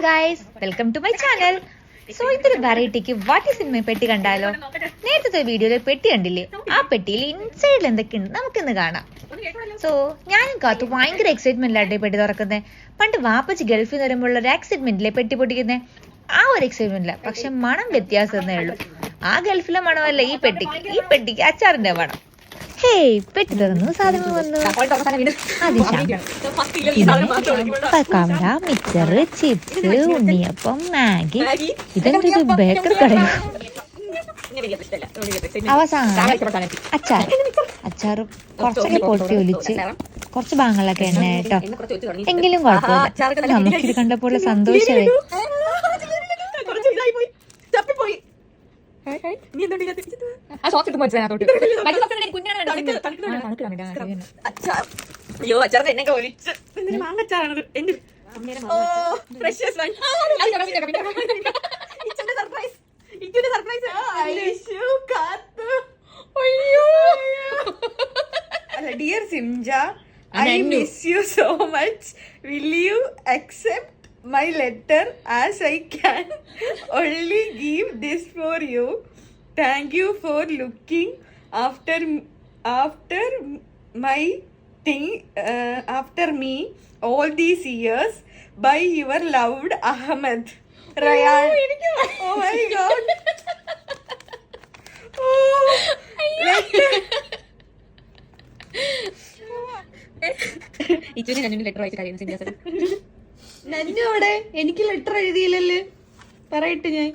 Guys, welcome to my channel. So ഇതൊരു വെറൈറ്റിക്ക് what cinema പെട്ടി കണ്ടാലോ? നേരത്തെ വീഡിയോയിൽ പെട്ടി കണ്ടില്ലേ? ആ പെട്ടിയിൽ ഇൻസൈഡിൽ എന്തൊക്കെയുണ്ട് നമുക്കിന്ന് കാണാം. സോ ഞാനും കാത്തു ഭയങ്കര എക്സൈറ്റ്മെന്റിലാട്ടെ പെട്ടി തുറക്കുന്നത്. പണ്ട് വാപ്പച്ചി ഗൾഫിൽ നിന്ന് വരുമ്പോൾ ഒരു എക്സൈറ്റ്മെന്റിലെ പെട്ടി പൊട്ടിക്കുന്നത്. ആ ഒരു എക്സൈറ്റ്മെന്റില്ല, പക്ഷെ മണം വ്യത്യാസമേ ഉള്ളൂ. ആ ഗൾഫിലെ മണമല്ല ഈ പെട്ടിക്ക് അച്ചാറിന്റെ മണം. ഹേയ്, പെട്ടി തുറന്നു, സാധനങ്ങൾ വന്നു. കവട, മിക്സർ, ചിപ്സ്, ഉണ്ണിയപ്പം, മാഗി. ഇതെന്തൊരു ബേക്കറി കടയോ? അവസാനം അച്ചാർ കുറച്ചൊക്കെ പൊട്ടി ഒലിച്ച് കുറച്ച് ഭാഗങ്ങളൊക്കെ എണ്ണ കേട്ടോ. എങ്കിലും കുഴപ്പമില്ല, നമുക്കിത് കണ്ടപ്പോൾ സന്തോഷമായി. അയ്യോ അച്ചാർ എന്നൊക്കെ ഒലിച്ച് മാങ്ങച്ചാറാണത്. എന്റെ dear സിംജ, I miss you so much. Will you accept my letter as I can only give this for you? Thank you for looking after my thing after me all these years. By your loved Ahmed Rayan. Oh my god. നന്നു അവിടെ എനിക്ക് letter എഴുതിയില്ലല്ലേ, പറയട്ടെ ഞാൻ.